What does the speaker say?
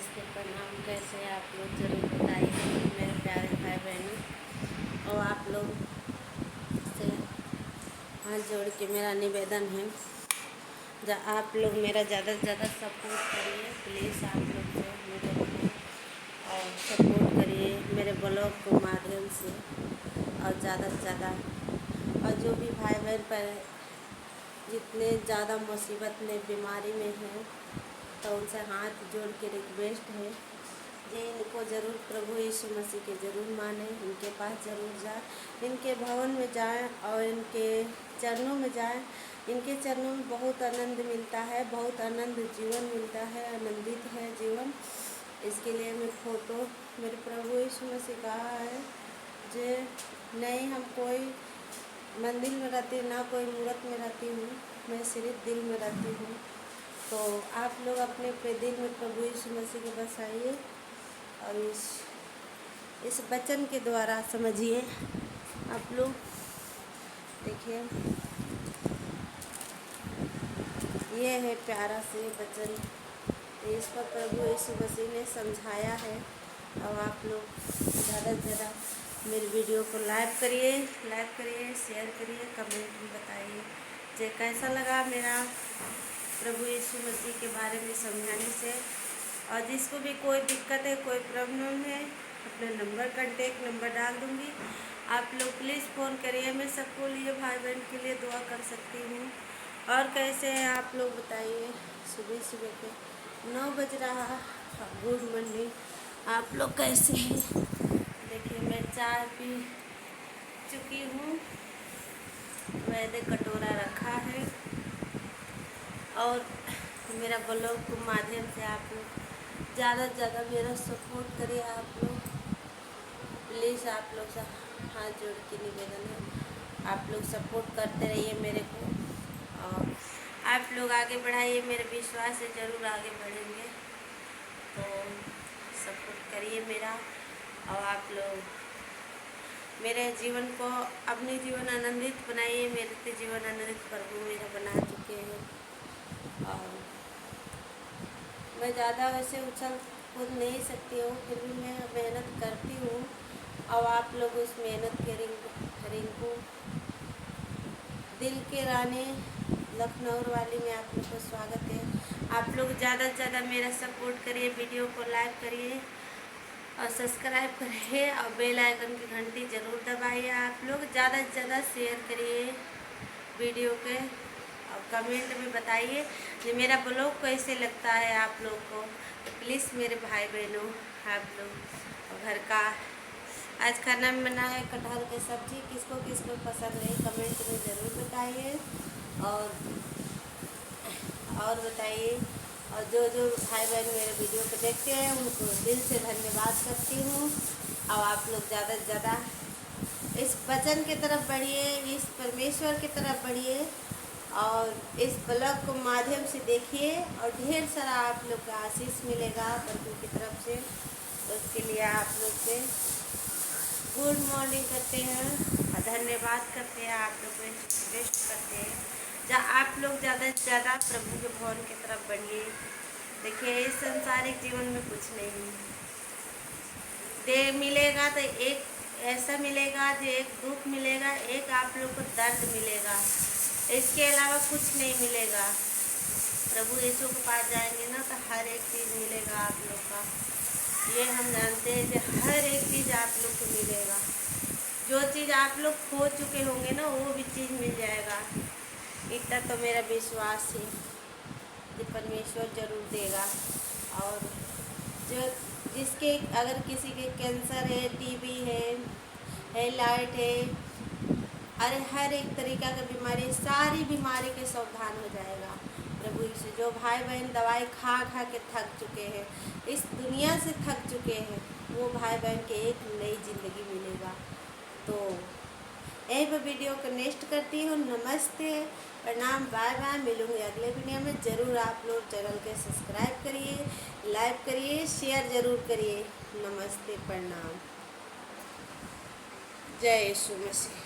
नमस्ते प्रणाम। कैसे हैं आप लोग ज़रूर बताइए मेरे प्यारे भाई बहनों। और आप लोग से हाथ जोड़ के मेरा निवेदन है, आप लोग मेरा ज़्यादा से ज़्यादा सपोर्ट करिए प्लीज़। आप लोग जो निवेदन है और सपोर्ट करिए मेरे ब्लॉग के माध्यम से, और ज़्यादा से ज़्यादा। और जो भी भाई बहन पर जितने ज़्यादा मुसीबत में बीमारी में हैं, तो उनसे हाथ जोड़ के रिक्वेस्ट है कि इनको ज़रूर प्रभु यीशु मसीह के ज़रूर माने, इनके पास ज़रूर जाए, इनके भवन में जाएं और इनके चरणों में जाएं। इनके चरणों में बहुत आनंद मिलता है, बहुत आनंद जीवन मिलता है, आनंदित है जीवन। इसके लिए मैं फ़ोटो मेरे प्रभु यीशु मसीह कहा है जे नहीं, हम कोई मंदिर में रहती ना कोई मूर्त में रहती हूँ, मैं सिर्फ दिल में रहती हूँ। तो आप लोग अपने पे दिल में प्रभु यीशु मसीह के बसाइए और इस वचन के द्वारा समझिए। आप लोग देखिए, ये है प्यारा से वचन, इस पर प्रभु यीशु मसीह ने समझाया है। और आप लोग ज़्यादा से ज़्यादा मेरी वीडियो को लाइक करिए, शेयर करिए, कमेंट में बताइए जे कैसा लगा मेरा प्रभु यीशु मसीह के बारे में समझाने से। और जिसको भी कोई दिक्कत है, कोई प्रॉब्लम है, अपना नंबर कांटेक्ट नंबर डाल दूँगी। आप लोग प्लीज़ फ़ोन करिए, मैं सबको लिए भाई बहन के लिए दुआ कर सकती हूँ। और कैसे हैं आप लोग बताइए। सुबह सुबह के 9 बज रहा, गुड मॉर्निंग। आप लोग कैसे हैं? देखिए मैं चाय पी चुकी हूँ, मैंने कटोरा रखा है। और मेरा ब्लॉग के माध्यम से आप लोग ज़्यादा से ज़्यादा मेरा सपोर्ट करिए। आप लोग प्लीज़, आप लोग से हाथ जोड़ के निवेदन है, आप लोग सपोर्ट करते रहिए मेरे को, और आप लोग आगे बढ़ाइए। मेरे विश्वास से ज़रूर आगे बढ़ेंगे, तो सपोर्ट करिए मेरा। और आप लोग मेरे जीवन को, अपने जीवन आनंदित बनाइए। मेरे जीवन आनंदित प्रभु मेरा बना चुके हैं। और मैं ज़्यादा वैसे उछल कूद नहीं सकती हूँ, फिर भी मैं मेहनत करती हूँ। और आप लोग उस मेहनत के रिंकू दिल के रानी लखनऊ वाली में आप लोग को स्वागत है। आप लोग ज़्यादा से ज़्यादा मेरा सपोर्ट करिए, वीडियो को लाइक करिए और सब्सक्राइब करिए, और बेल आइकन की घंटी ज़रूर दबाइए। आप लोग ज़्यादा से ज़्यादा शेयर करिए वीडियो के, और कमेंट में बताइए कि मेरा ब्लॉग कैसे लगता है आप लोग को। तो प्लीज़ मेरे भाई बहनों, आप लोग घर का आज खाना में बना है कटहल की सब्ज़ी, किसको किसको पसंद है कमेंट में ज़रूर बताइए। और बताइए, और जो भाई बहन मेरे वीडियो को देखते हैं उनको दिल से धन्यवाद करती हूँ। और आप लोग ज़्यादा से ज़्यादा इस वचन की तरफ बढ़िए, इस परमेश्वर की तरफ बढ़िए, और इस ब्लॉग को माध्यम से देखिए, और ढेर सारा आप लोग का आशीष मिलेगा प्रभु की तरफ से। तो उसके लिए आप लोग से गुड मॉर्निंग करते हैं और धन्यवाद करते हैं। आप लोग को रिक्वेस्ट करते हैं जहाँ आप लोग ज़्यादा से ज़्यादा प्रभु के भवन की तरफ बढ़िए। देखिए इस संसारिक जीवन में कुछ नहीं दे मिलेगा, तो एक ऐसा मिलेगा जो एक दुख मिलेगा, एक आप लोग को दर्द मिलेगा, इसके अलावा कुछ नहीं मिलेगा। प्रभु यीशु के पास जाएंगे ना तो हर एक चीज़ मिलेगा आप लोग का, ये हम जानते हैं कि हर एक चीज़ आप लोग को मिलेगा। जो चीज़ आप लोग खो चुके होंगे ना, वो भी चीज़ मिल जाएगा। इतना तो मेरा विश्वास है कि परमेश्वर ज़रूर देगा। और जो जिसके अगर किसी के कैंसर है, टीबी है लाइट है, अरे हर एक तरीका का बीमारी, सारी बीमारी के सावधान हो जाएगा प्रभु से। जो भाई बहन दवाई खा खा के थक चुके हैं, इस दुनिया से थक चुके हैं, वो भाई बहन के एक नई ज़िंदगी मिलेगा। तो यहीं पर वीडियो को नेक्स्ट करती हूँ। नमस्ते प्रणाम, बाय बाय, मिलूँगी अगले वीडियो में। ज़रूर आप लोग चैनल के सब्सक्राइब करिए, लाइक करिए, शेयर ज़रूर करिए। नमस्ते प्रणाम, जय यीशु मसीह।